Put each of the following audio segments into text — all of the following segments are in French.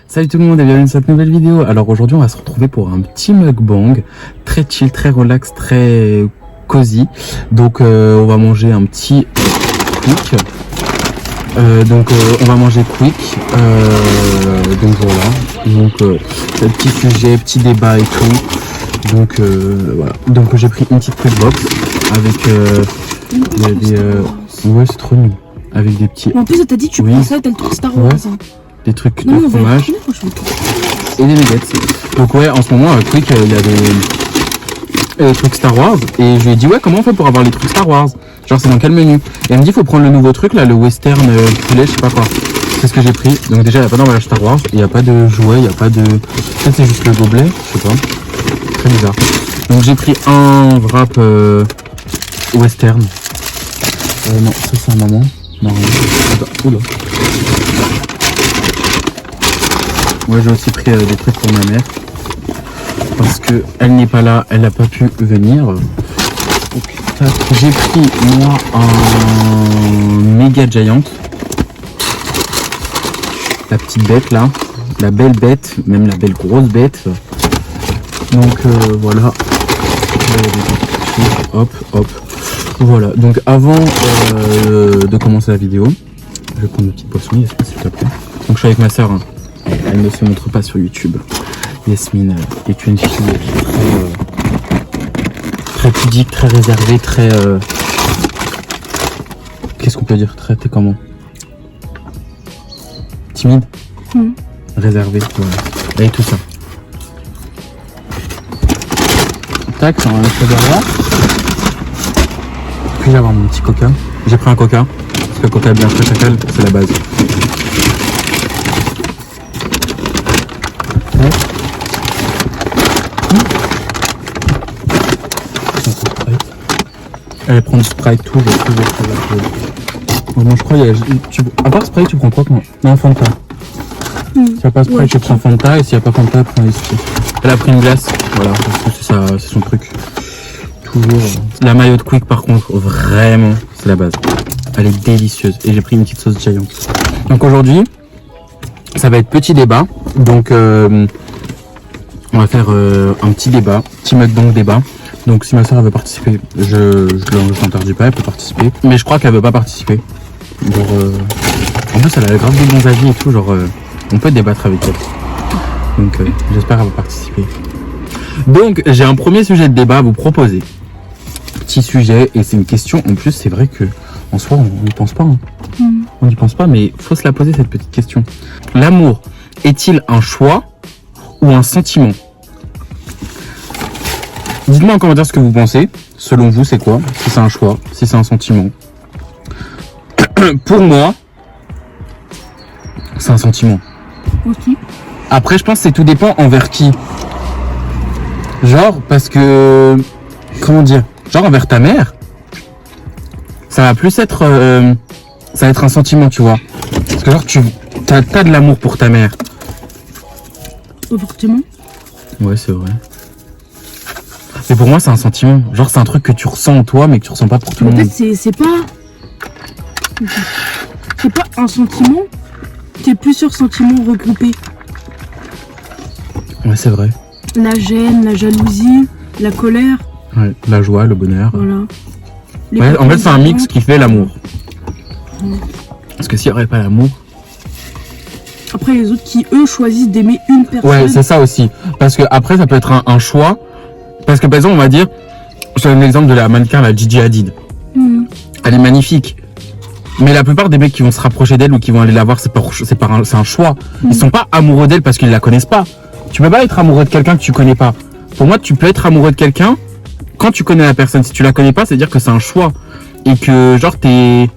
Salut tout le monde et bienvenue dans cette nouvelle vidéo. Alors aujourd'hui on va se retrouver pour un petit mukbang très chill, très relax, très cosy. Donc on va manger un petit quick. On va manger quick. Donc voilà. Donc petit sujet, petit débat et tout. Donc voilà. Donc j'ai pris une petite quick box avec des ouais c'est trop nul. Avec des petits. Mais en plus, t'as dit tu prends ça, t'as le truc Star Wars. Ouais. Des trucs de fromage et des nuggets. Donc ouais, en ce moment, Quick, il y a des trucs Star Wars. Et je lui ai dit, ouais, comment on fait pour avoir les trucs Star Wars? Genre, c'est dans quel menu? Et elle me dit, il faut prendre le nouveau truc, là, le western poulet, je sais pas quoi. C'est ce que j'ai pris. Donc déjà, il n'y a pas d'emballage Star Wars. Il n'y a pas de jouet, il n'y a pas de... Peut-être c'est juste le gobelet, je sais pas. Très bizarre. Donc j'ai pris un wrap western. Non, ça c'est un maman. Non, oula. Moi j'ai aussi pris des trucs pour ma mère parce que elle n'est pas là, elle n'a pas pu venir. J'ai pris moi un méga giant, la petite bête là, la belle bête, même la belle grosse bête. Donc voilà, hop hop. Voilà, donc avant de commencer la vidéo, je vais prendre une petite boisson, Yasmine, s'il te plaît. Donc je suis avec ma soeur, hein. Elle ne se montre pas sur YouTube. Yasmine est une fille très pudique, très réservée, très... Qu'est-ce qu'on peut dire? Très, t'es comment? Timide? Réservée, voilà. Et tout ça. Tac, on va mettre derrière. Puis j'ai avoir mon petit coca. J'ai pris un coca, parce que le coca bien frais chacal, c'est la base. Elle prend du Sprite toujours. Bon, je crois à part Sprite, tu prends quoi? Non, Fanta. S'il n'y a pas Sprite, tu prends Fanta, et s'il n'y a pas Fanta, tu prends whisky. Elle a pris une glace, voilà, parce que c'est son truc. Toujours. La mayo de Quick par contre, vraiment, c'est la base. Elle est délicieuse. Et j'ai pris une petite sauce giant. Donc aujourd'hui, ça va être petit débat. Donc on va faire un petit débat, petit mukbang débat. Donc si ma soeur veut participer, je l'interdis pas, elle peut participer. Mais je crois qu'elle veut pas participer. Genre, en plus elle a grave des bons avis et tout, genre on peut débattre avec elle. Donc j'espère qu'elle va participer. Donc j'ai un premier sujet de débat à vous proposer. Petit sujet, et c'est une question, en plus c'est vrai que en soi on n'y pense pas. Hein. On n'y pense pas, mais faut se la poser cette petite question. L'amour est-il un choix ou un sentiment? Dites-moi en commentaire ce que vous pensez. Selon vous, c'est quoi? Si c'est un choix, si c'est un sentiment. Pour moi, c'est un sentiment. Okay. Après, je pense que c'est tout dépend envers qui. Genre, parce que... Comment dire? Genre, envers ta mère, ça va plus être... ça va être un sentiment, tu vois. Parce que genre, t'as de l'amour pour ta mère. Forcément. Ouais, c'est vrai. Mais pour moi, c'est un sentiment. Genre, c'est un truc que tu ressens en toi, mais que tu ressens pas pour tout le monde. En fait, c'est pas un sentiment. T'es plusieurs sentiments regroupés. Ouais, c'est vrai. La gêne, la jalousie, la colère. Ouais, la joie, le bonheur. Voilà. Ouais, en fait, c'est un mix qui fait l'amour. Parce que s'il n'y aurait pas l'amour... Après, les autres qui, eux, choisissent d'aimer une personne. Ouais, c'est ça aussi. Parce que après, ça peut être un choix. Parce que par exemple, on va dire, je donne l'exemple de la mannequin, la Gigi Hadid. Elle est magnifique. Mais la plupart des mecs qui vont se rapprocher d'elle ou qui vont aller la voir, c'est un choix. Ils sont pas amoureux d'elle parce qu'ils la connaissent pas. Tu peux pas être amoureux de quelqu'un que tu connais pas. Pour moi, tu peux être amoureux de quelqu'un quand tu connais la personne. Si tu la connais pas, c'est dire que c'est un choix. Et que genre tu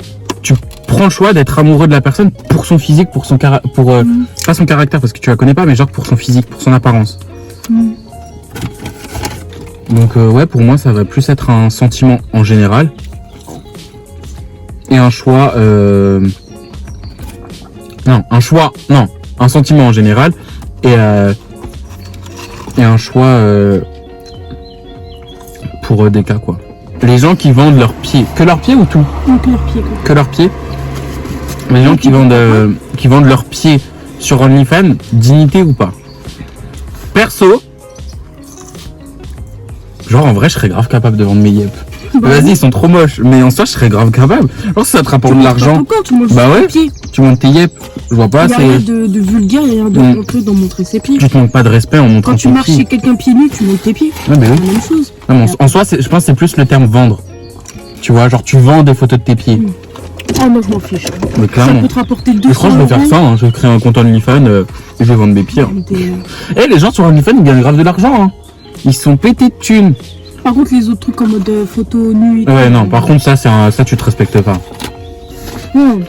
prends le choix d'être amoureux de la personne pour son physique, pour son pas son caractère parce que tu la connais pas, mais genre pour son physique, pour son apparence. Donc ouais, pour moi, ça va plus être un sentiment en général et un choix. Un sentiment en général et un choix pour des cas quoi. Les gens qui vendent leurs pieds, que leurs pieds ou tout? Non, que leurs pieds. Que leurs pieds. Les gens qui vendent leurs pieds sur OnlyFans, dignité ou pas. Perso, genre en vrai, je serais grave capable de vendre mes yep. Bah, Vas-y, ils sont trop moches, mais en soi, je serais grave capable. Genre, si ça te rapporte de l'argent, Tu manges bah ouais, tes pieds. tu montes tes yep. Je vois pas, Il n'y a rien c'est. de vulgaire, il n'y a rien de honteux dans montrer ses pieds. Tu te manques pas de respect en montrant Quand tu ton marches pied. chez quelqu'un pieds nus, tu montes tes pieds. Ouais, mais C'est oui. la même chose. Non, mais en soi, je pense que c'est plus le terme vendre. Tu vois, genre, tu vends des photos de tes pieds. Ah, moi je m'en fiche. Mais Ça clairement. peut te rapporter Je 200 crois que je vais faire ça, hein. Je vais créer un compte OnlyFans et je vais vendre mes pieds. Hein. Eh, les gens sur OnlyFans, ils gagnent grave de l'argent. Hein. Ils sont pétés de thunes. Par contre, les autres trucs en mode photo nue. et Ouais, tout, non, par contre, ça, ça, tu te respectes pas. non.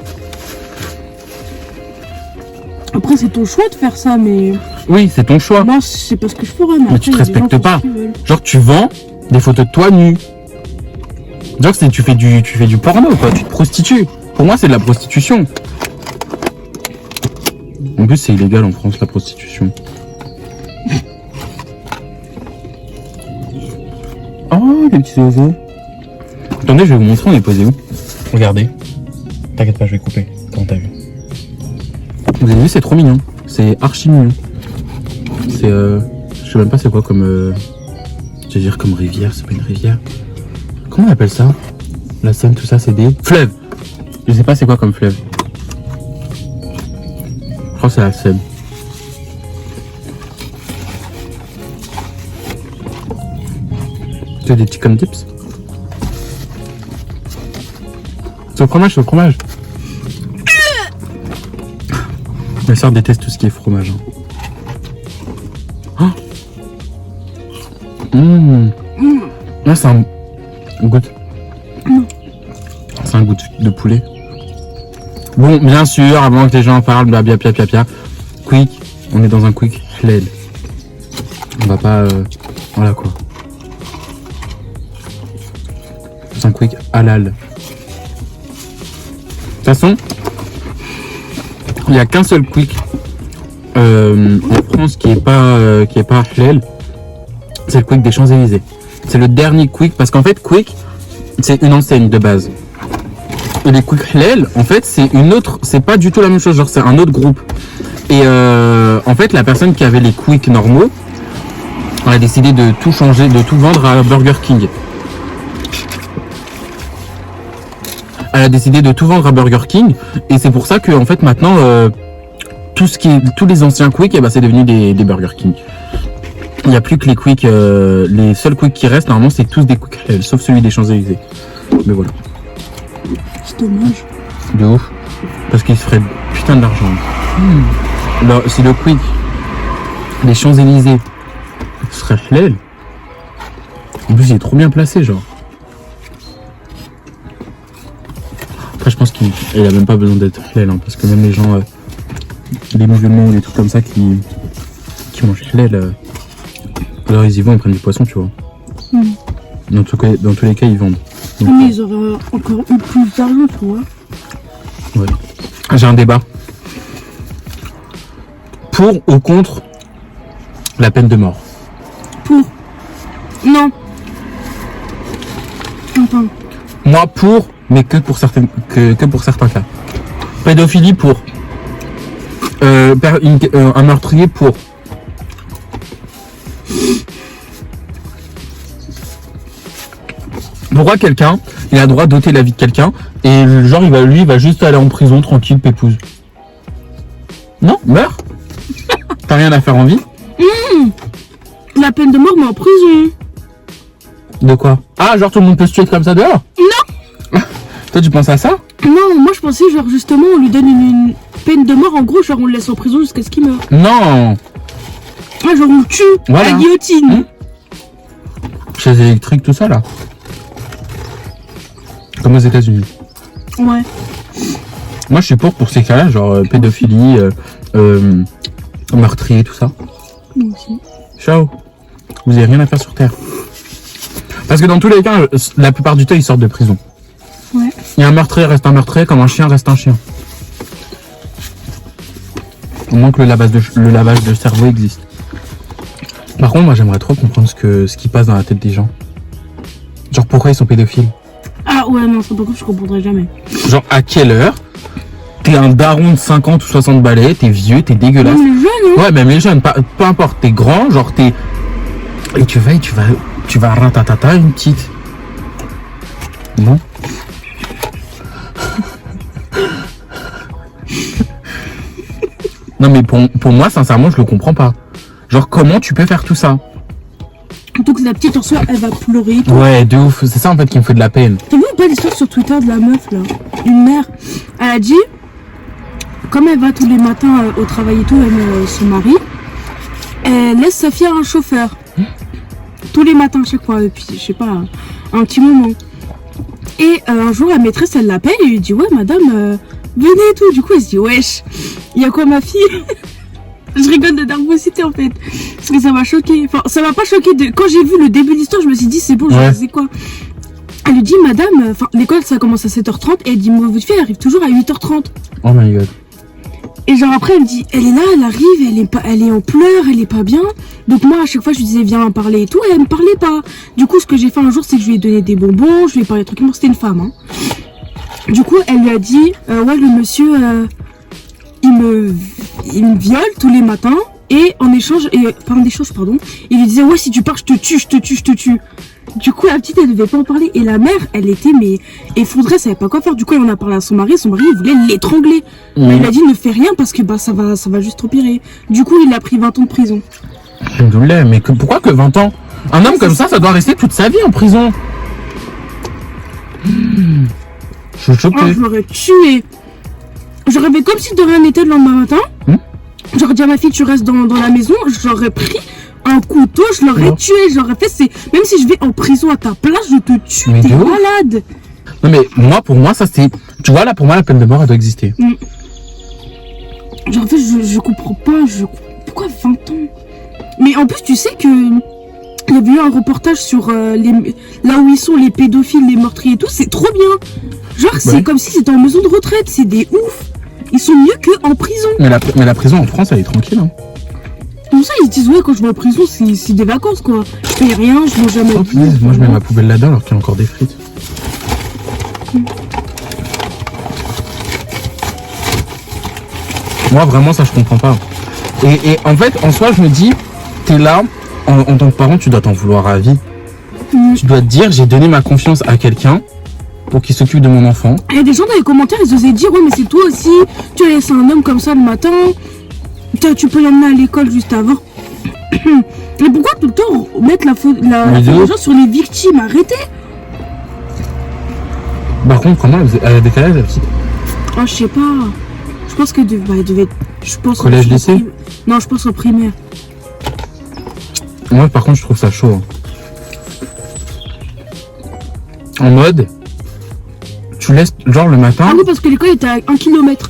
Après, c'est ton choix de faire ça, mais Oui, c'est ton choix. moi, c'est pas ce que je ferais. Mais, Mais après, tu te il y a des gens respectes qui font pas. ce qu'ils veulent. Genre, tu vends des photos de toi nu. Genre, tu fais du porno, quoi. Tu te prostitues. Pour moi, c'est de la prostitution. En plus, c'est illégal en France, la prostitution. Oh, les petits oiseaux. Attendez, je vais vous montrer, on est posé où. Regardez. T'inquiète pas, je vais couper. Comment t'as vu? Vous avez vu, c'est trop mignon. C'est archi mignon. C'est je sais même pas c'est quoi comme je vais dire comme rivière, c'est pas une rivière. Comment on appelle ça? La Seine, tout ça, c'est des fleuves. Je sais pas c'est quoi comme fleuve. Je crois que c'est la Seine. Tu as des petits comme tips? C'est au fromage, c'est au fromage. Ma soeur déteste tout ce qui est fromage. Hein. Oh. Là, c'est un goût. C'est un goût de poulet. Bon, bien sûr, avant que les gens en parlent, blablabla. Quick, on est dans un quick halal. On va pas. Voilà quoi. C'est un quick halal. De toute façon, il n'y a qu'un seul quick en France qui est pas halal. C'est le quick des Champs-Élysées. C'est le dernier quick parce qu'en fait quick c'est une enseigne de base. Et les quick halal en fait c'est une autre, c'est pas du tout la même chose, genre c'est un autre groupe. Et en fait la personne qui avait les quick normaux, elle a décidé de tout changer, de tout vendre à Burger King. Elle a décidé de tout vendre à Burger King et c'est pour ça que en fait maintenant tous les anciens quick, eh ben, c'est devenu des Burger King. Il n'y a plus que les quick, les seuls quick qui restent normalement c'est tous des quick halal, sauf celui des Champs-Élysées. Mais voilà. C'est dommage. De ouf. Parce qu'il se ferait putain de l'argent. Alors, si le quick des Champs-Élysées serait halal, en plus il est trop bien placé genre. Après je pense qu'il a même pas besoin d'être halal, hein, parce que même les gens, les musulmans ou des trucs comme ça qui mangent halal, alors ils y vont, ils prennent du poisson, tu vois. Dans tous les cas ils vendent. Donc, Mais ils auraient encore eu plus d'argent, tu vois. ouais. J'ai un débat. Pour ou contre la peine de mort? Pour. Non. Enfin. Moi pour, mais que pour certains cas. Pédophilie pour. Un meurtrier pour. Pourquoi quelqu'un, il a le droit d'ôter la vie de quelqu'un et genre il va juste aller en prison tranquille, pépouze. Non, meurs. T'as rien à faire en vie. La peine de mort, mais en prison. De quoi? Ah, genre tout le monde peut se tuer comme ça dehors? Non. Toi tu penses à ça? Non, moi je pensais genre justement on lui donne une peine de mort, en gros genre on le laisse en prison jusqu'à ce qu'il meure. Non. Ouais, genre on le tue à Voilà. la guillotine. Chaises électriques, tout ça là. Comme aux États-Unis. Ouais. Moi je suis pour ces cas-là, genre pédophilie, meurtrier, tout ça. Moi aussi. Ciao. Vous avez rien à faire sur Terre. Parce que dans tous les cas, la plupart du temps, ils sortent de prison. Ouais. Et un meurtrier reste un meurtrier, comme un chien reste un chien. Au moins que le lavage de cerveau existe. Par contre, moi j'aimerais trop comprendre ce qui passe dans la tête des gens. Genre pourquoi ils sont pédophiles. Ah ouais, non, c'est pas cool, je comprendrai jamais. Genre à quelle heure t'es un daron de 50 ou 60 balais, t'es vieux, t'es dégueulasse. Même les jeunes, hein. Ouais, même les jeunes, peu importe, t'es grand, genre t'es... Et tu vas ratatata une petite. Non. Non mais pour moi, sincèrement, je le comprends pas. Genre, comment tu peux faire tout ça? Donc la petite en soi, elle va pleurer. Et tout. Ouais, de ouf. C'est ça en fait qui me fait de la peine. T'as vu ou pas l'histoire sur Twitter de la meuf là? Une mère. Elle a dit, comme elle va tous les matins au travail et tout, elle son mari, elle laisse sa fille à un chauffeur. Tous les matins, chaque fois, depuis, je sais pas, un petit moment. Et un jour, la maîtresse, elle l'appelle et lui dit, ouais, madame, venez et tout. Du coup, elle se dit, wesh, il y a quoi ma fille? Je rigole de nervosité en fait. Parce que ça m'a choqué. Enfin, ça m'a pas choqué. Quand j'ai vu le début de l'histoire, je me suis dit, c'est bon, je sais quoi. Elle lui dit, madame, l'école ça commence à 7h30. Et elle dit, moi, votre fille, elle arrive toujours à 8h30. Oh my god. Et genre après, elle me dit, elle est là, elle arrive, elle est en pleurs, elle est pas bien. Donc moi, à chaque fois, je lui disais, viens en parler et tout. Et elle me parlait pas. Du coup, ce que j'ai fait un jour, c'est que je lui ai donné des bonbons, je lui ai parlé tranquillement. C'était une femme, hein. Du coup, elle lui a dit, ouais, le monsieur, il me viole tous les matins. Et en échange, il lui disait, ouais, si tu pars, je te tue. Du coup, la petite, elle devait pas en parler. Et la mère, elle était, mais effondrée, elle savait pas quoi faire. Du coup, elle en a parlé à son mari. Son mari, il voulait l'étrangler. Mais il a dit, ne fais rien parce que ça va juste empirer. Du coup, il a pris 20 ans de prison. Mais pourquoi que 20 ans? Un homme comme ça doit rester toute sa vie en prison. Je suis choqué. Oh, je l'aurais tué. J'aurais fait comme si de rien n'était le lendemain matin. J'aurais dit à ma fille, tu restes dans la maison. J'aurais pris un couteau, je l'aurais tué. J'aurais fait, même si je vais en prison à ta place, je te tue. T'es malade. Non, mais pour moi, ça c'est. Tu vois, là, pour moi, la peine de mort, elle doit exister. Genre, en fait, je comprends pas. Pourquoi 20 ans? Mais en plus, tu sais que. Il y avait eu un reportage sur là où ils sont, les pédophiles, les meurtriers et tout. C'est trop bien. Genre, c'est comme si c'était en maison de retraite. C'est des ouf. Ils sont mieux qu'en prison. Mais la prison en France, elle est tranquille. Hein. Comme ça, ils se disent, ouais, quand je vais en prison, c'est des vacances, quoi. Je paye rien, je mange jamais. Moi, je mets ma poubelle là-dedans alors qu'il y a encore des frites. Moi, vraiment, ça, je comprends pas. Et en fait, en soi, je me dis, t'es là, en tant que parent, tu dois t'en vouloir à vie. Tu dois te dire, j'ai donné ma confiance à quelqu'un pour qu'il s'occupe de mon enfant. Il y a des gens dans les commentaires, ils osaient dire, ouais, mais c'est toi aussi, tu as laissé un homme comme ça le matin, tu peux l'emmener à l'école juste avant. Mais pourquoi tout le temps mettre la faute sur les victimes? Arrêtez. Par contre, comment elle a décalé la petite? Oh, je sais pas. Je pense qu'elle devait être... Je pense collège, lycée? Non, je pense en primaire. Moi, par contre, je trouve ça chaud. En mode, tu laisses, genre le matin... Ah oui, parce que l'école était à 1 km.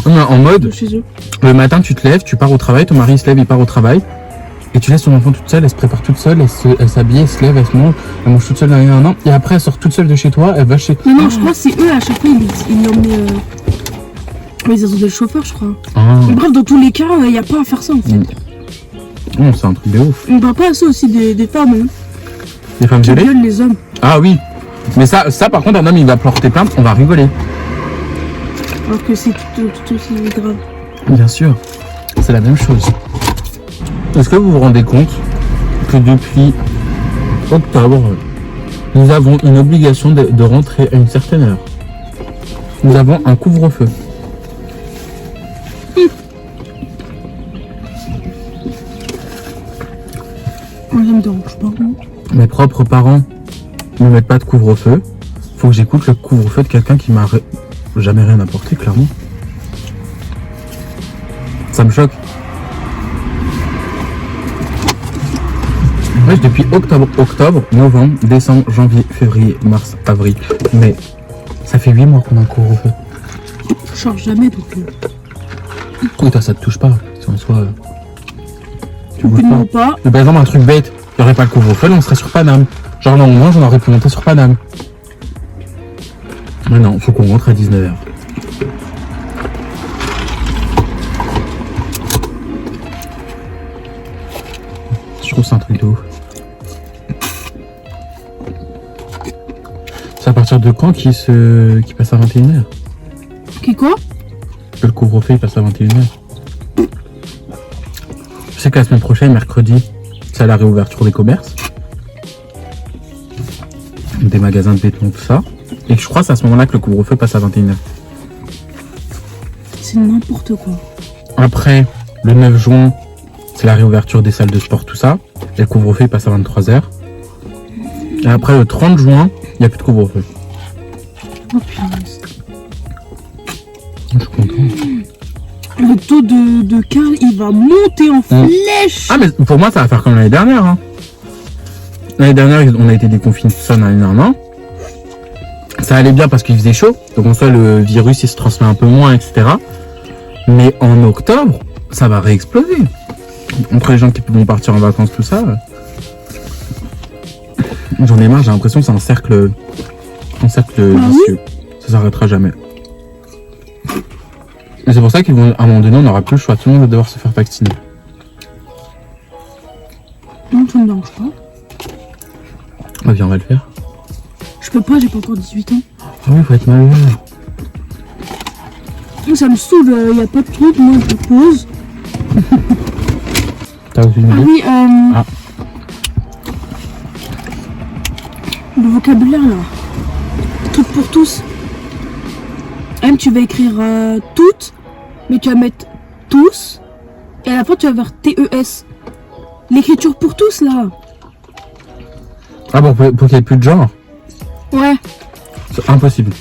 Non, en mode, chez eux. Le matin, tu te lèves, tu pars au travail, ton mari se lève, il part au travail. Et tu laisses ton enfant toute seule, elle se prépare toute seule, elle s'habille, elle se lève, elle mange toute seule derrière un an. Et après, elle sort toute seule de chez toi, elle va chez... Non, je crois que c'est eux, à chaque fois, ils l'emmenaient... Mais ils ont des chauffeurs, je crois. Bref, dans tous les cas, il n'y a pas à faire ça, en fait. Non, c'est un truc de ouf. On parle pas à ça aussi des femmes, hein. Des femmes violées? Qui violent les hommes. Ah oui. Mais ça, par contre, un homme, il va porter plainte, on va rigoler. Alors que c'est tout aussi grave. Bien sûr. C'est la même chose. Est-ce que vous vous rendez compte que depuis octobre, nous avons une obligation de rentrer à une certaine heure? Nous avons un couvre-feu. Moi, ça me dérange pas. Mes propres parents ne mettent pas de couvre-feu. Faut que j'écoute le couvre-feu de quelqu'un qui m'a jamais rien apporté, clairement. Ça me choque. Ouais, depuis octobre, novembre, décembre, janvier, février, mars, avril, mai. Ça fait 8 mois qu'on a un couvre-feu. Je change jamais, donc... Oui, toi, ça te touche pas. Si en soi, tu bouges pas. Mais par exemple, un truc bête, il n'y aurait pas le couvre-feu, on serait sur Paname. Genre, là, au moins, j'en aurais pu monter sur Paname. Mais non, faut qu'on rentre à 19h. Je trouve que c'est un truc de ouf. C'est à partir de quand qui passe à 21h? Qui quoi? que le couvre-feu il passe à 21h. Je sais que la semaine prochaine, mercredi, c'est la réouverture des commerces. Des magasins de vêtements, tout ça. Et je crois que c'est à ce moment-là que le couvre-feu passe à 21h. C'est n'importe quoi. Après, le 9 juin, c'est la réouverture des salles de sport, tout ça. Et le couvre-feu il passe à 23h. Et après, le 30 juin, il n'y a plus de couvre-feu. Oh punaise. Je suis content. Le taux de cas, il va monter en flèche. Ah, mais pour moi, ça va faire comme l'année dernière. Hein. L'année dernière, on a été déconfinés tout ça l'année dernière. Ça allait bien parce qu'il faisait chaud. Donc en soi, le virus, il se transmet un peu moins, etc. Mais en octobre, ça va réexploser. Entre les gens qui vont partir en vacances, tout ça. J'en ai marre, j'ai l'impression que c'est un cercle vicieux. Ça s'arrêtera jamais. Et c'est pour ça qu'à un moment donné, on n'aura plus le choix. Tout le monde va devoir se faire vacciner. Non, ça me dérange pas. Bah viens, on va le faire. Je peux pas, j'ai pas encore 18 ans. Ah oui, faut être malheureux. Ça me saoule, y a pas de truc, moi je pose. T'as aussi une Ah idée? oui, le vocabulaire là. Truc pour tous. Tu vas écrire toutes, mais tu vas mettre tous. Et à la fin, tu vas faire TES. L'écriture pour tous là. Ah bon, pour qu'il n'y ait plus de genre, Ouais. c'est impossible.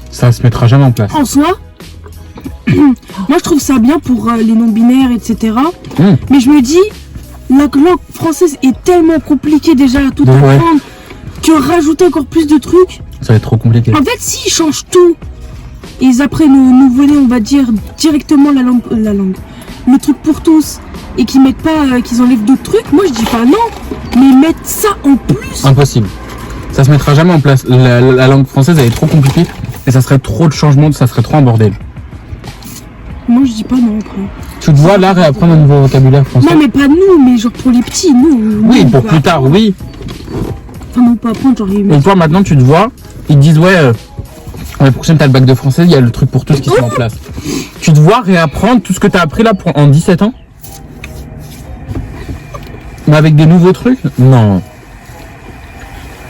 Ça se mettra jamais en place. En soi, moi je trouve ça bien pour les non-binaires, etc. Mmh. Mais je me dis, la langue française est tellement compliquée déjà à tout Ouais. apprendre que rajouter encore plus de trucs. Ça va être trop compliqué. En fait, s'ils changent tout, et ils apprennent aux nouveau-nés, on va dire, directement la langue, le truc pour tous, et qu'ils mettent pas, qu'ils enlèvent d'autres trucs, moi je dis pas non, mais ils mettent ça en plus. Impossible. Ça se mettra jamais en place. La langue française, elle est trop compliquée. Et ça serait trop de changements, ça serait trop un bordel. Moi je dis pas non après. Tu te vois là réapprendre un nouveau vocabulaire français? Non mais pas nous, mais genre pour les petits, nous. Oui, nous, pour on plus va tard, apprendre. oui. Enfin non, pas apprendre, genre ils Et toi maintenant tu te vois, ils te disent ouais, l'année prochaine t'as le bac de français, il y a le truc pour tous qui sont en place. Tu te vois réapprendre tout ce que t'as appris là en 17 ans? Mais avec des nouveaux trucs? Non,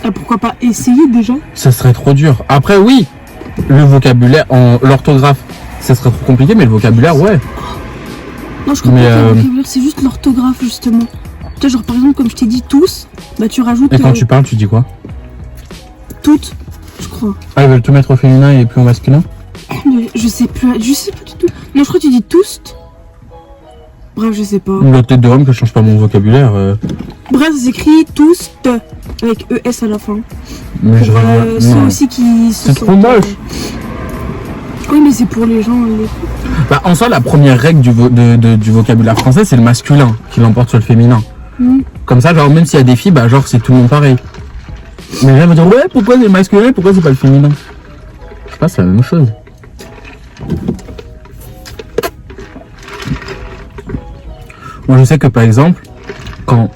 Ah, pourquoi pas essayer déjà? ça serait trop dur. Après oui, le vocabulaire, l'orthographe, ça serait trop compliqué, mais le vocabulaire, ouais. Non, je comprends Mais, pas le vocabulaire, c'est juste l'orthographe justement. Tu vois, genre par exemple, comme je t'ai dit tous, bah tu rajoutes Et quand tu parles, tu dis quoi? toutes, je crois. Ah, ils veulent tout mettre au féminin et plus au masculin? Je sais pas du tout. Non, je crois que tu dis tous. Bref, je sais pas. La tête de homme que je change pas mon vocabulaire. Bref, ça s'écrit tous avec ES à la fin. Mais je Pour, reviens. ceux Non. aussi qui se C'est trop moche. Oui, mais c'est pour les gens. Bah, en soi, la première règle du vocabulaire français, c'est le masculin qui l'emporte sur le féminin. Mm. Comme ça, genre, même s'il y a des filles, bah, genre, c'est tout le monde pareil. Mais les gens vont dire, ouais, pourquoi c'est le masculin, pourquoi c'est pas le féminin? Je sais pas, c'est la même chose. Moi, je sais que par exemple, quand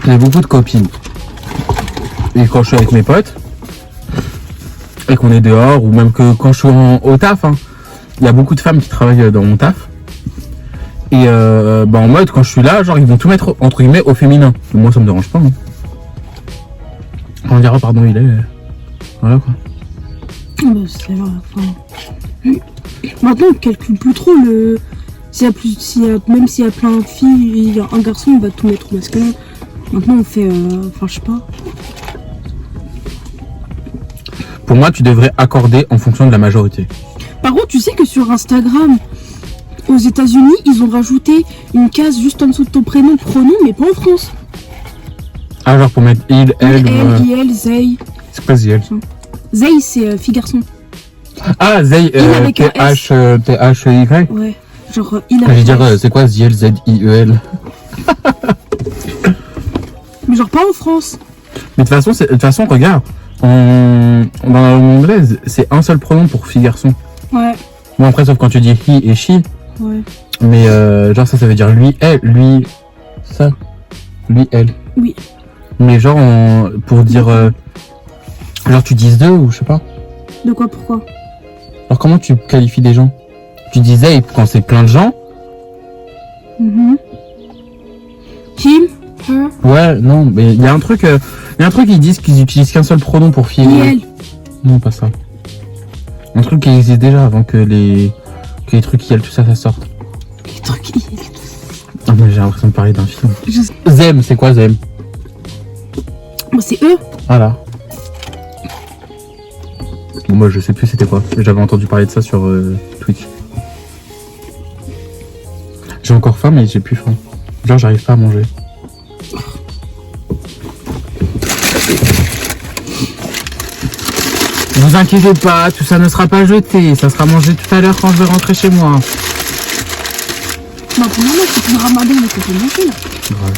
j'ai beaucoup de copines, et quand je suis avec mes potes, et qu'on est dehors, ou même que quand je suis au taf, hein, il y a beaucoup de femmes qui travaillent dans mon taf. Et bah en mode, quand je suis là, genre, ils vont tout mettre entre guillemets au féminin. Moi, ça me dérange pas. Hein. On dira, pardon, il est. Voilà quoi. Bah, c'est vrai, enfin... Maintenant, on calcule plus trop le. Même s'il y a plein de filles, il y a un garçon, on va tout mettre au masculin. Maintenant, on fait. Enfin, je sais pas. Pour moi, tu devrais accorder en fonction de la majorité. Par contre, tu sais que sur Instagram, aux États-Unis, ils ont rajouté une case juste en dessous de ton prénom, pronom, mais pas en France. Ah, genre pour mettre il, elle. Il, Zey. C'est quoi Ziel? Zey, c'est fille-garçon. Ah, Zey, Il avec un S. T-H-Y. Ouais. Genre, il Je vais avec dire, un S. c'est quoi Ziel, Z-I-E-L? Mais genre pas en France. Mais de toute façon, regarde, dans la langue anglaise, c'est un seul pronom pour fille-garçon. Ouais. Bon, après, sauf quand tu dis he et she. Ouais. Mais genre, ça veut dire lui, elle, lui, ça. Lui, elle. Oui. Mais genre, pour dire. Genre, tu dis deux ou je sais pas. De quoi, pourquoi? Alors, comment tu qualifies des gens? Tu disais quand c'est plein de gens. Him, her, Ouais, non, mais il y a un truc, ils disent qu'ils utilisent qu'un seul pronom pour filer. et elle. Non, pas ça. Un truc qui existe déjà avant que les trucs IL, tout ça, ça sorte. Les trucs, Ah, mais j'ai l'impression de parler d'un film. je- Zem, c'est quoi Zem? Bon, c'est eux. Voilà. Bon, moi, je sais plus c'était quoi. J'avais entendu parler de ça sur Twitch. J'ai encore faim, mais j'ai plus faim. Genre, j'arrive pas à manger. Vous inquiétez pas, tout ça ne sera pas jeté. Ça sera mangé tout à l'heure quand je vais rentrer chez moi. Non, pour moi, c'est plus le ramadan, mais c'est pas manger là. Ouais.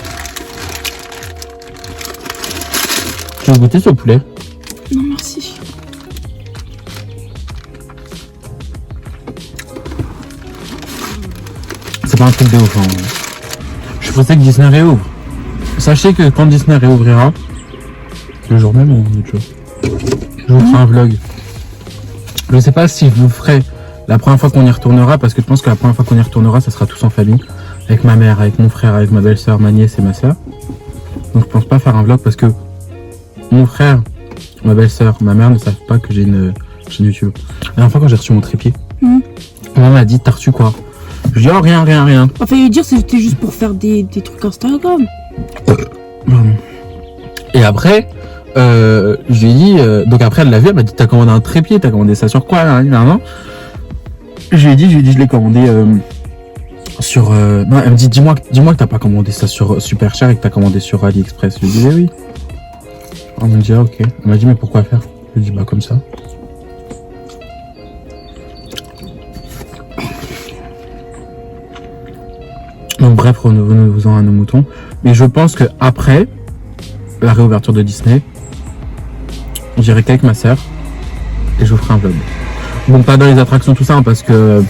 Tu veux goûter ce poulet? Non, merci. C'est pas un truc de ouf. Hein. Je suis pressé que Disney réouvre. Sachez que quand Disney réouvrira, le jour même ou un autre jour, je vous ferai un vlog. Je sais pas si je vous ferai la première fois qu'on y retournera, parce que je pense que la première fois qu'on y retournera, ça sera tous en famille. Avec ma mère, avec mon frère, avec ma belle-sœur, ma nièce et ma sœur. Donc je pense pas faire un vlog parce que mon frère, ma belle-sœur, ma mère ne savent pas que j'ai une chaîne YouTube. La dernière fois quand j'ai reçu mon trépied, maman m'a dit, t'as reçu quoi? Je dis, oh rien. Enfin, il veut dire, c'était juste pour faire des trucs Instagram. Et après, je lui ai dit, donc après elle l'a vu, elle m'a dit, t'as commandé un trépied, t'as commandé ça sur quoi? Je lui ai dit, je l'ai commandé sur... non, elle me dit, dis-moi que t'as pas commandé ça sur super cher et que t'as commandé sur AliExpress. Je lui ai dit, oui. Elle m'a dit, ah, ok. Elle m'a dit, mais pourquoi faire? Je lui ai dit, bah comme ça. Donc bref, revenons-en à nos moutons. Mais je pense que après la réouverture de Disney, j'irai qu'avec ma sœur et je vous ferai un vlog. Bon, pas dans les attractions, tout ça, hein, parce que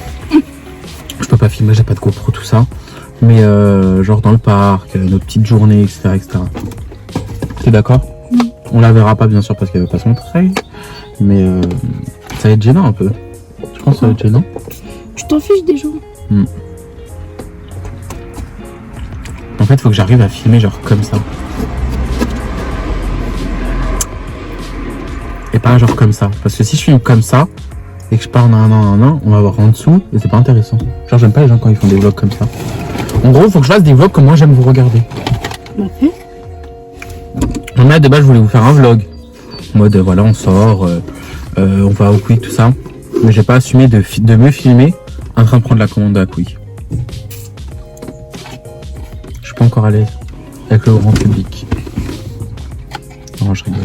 je peux pas filmer, j'ai pas de GoPro, tout ça. Mais genre dans le parc, nos petites journées, etc. T'es d'accord? On la verra pas, bien sûr, parce qu'elle veut pas se montrer. Mais ça va être gênant un peu. Je pense que ça va être gênant. Tu t'en fiches des gens. En fait, il faut que j'arrive à filmer genre comme ça. Et pas genre comme ça. Parce que si je filme comme ça, et que je pars non, on va voir en dessous, et c'est pas intéressant. Genre, j'aime pas les gens quand ils font des vlogs comme ça. En gros, il faut que je fasse des vlogs comme moi j'aime vous regarder. Ok. Là, de base, je voulais vous faire un vlog. En mode, voilà, on sort, on va au Quick, tout ça. Mais j'ai pas assumé de me filmer en train de prendre la commande à Quick. Je suis pas encore à l'aise avec le grand public. Non, je rigole.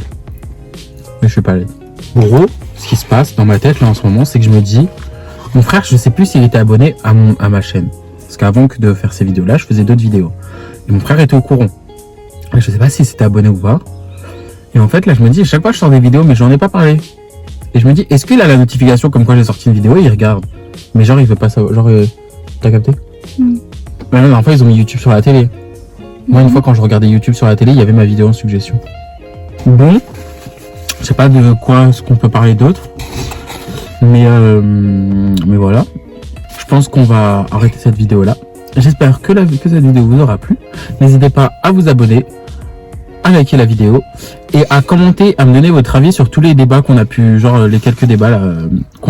Mais je suis pas à l'aise. En gros, ce qui se passe dans ma tête là en ce moment, c'est que je me dis, mon frère, je sais plus s'il était abonné à ma chaîne. Parce qu'avant de faire ces vidéos là, je faisais d'autres vidéos. Et mon frère était au courant. Et je sais pas s'il s'était abonné ou pas. Et en fait, là, je me dis, à chaque fois je sors des vidéos, mais j'en ai pas parlé. Et je me dis, est-ce qu'il a la notification comme quoi j'ai sorti une vidéo et il regarde? Mais genre, il veut pas savoir. Genre, t'as capté? Mais non, en fait, ils ont mis YouTube sur la télé. Moi, une fois, quand je regardais YouTube sur la télé, il y avait ma vidéo en suggestion. Bon, je sais pas de quoi ce qu'on peut parler d'autre. Mais voilà. Je pense qu'on va arrêter cette vidéo-là. J'espère que cette vidéo vous aura plu. N'hésitez pas à vous abonner, à liker la vidéo et à commenter, à me donner votre avis sur tous les débats qu'on a pu, genre les quelques débats là,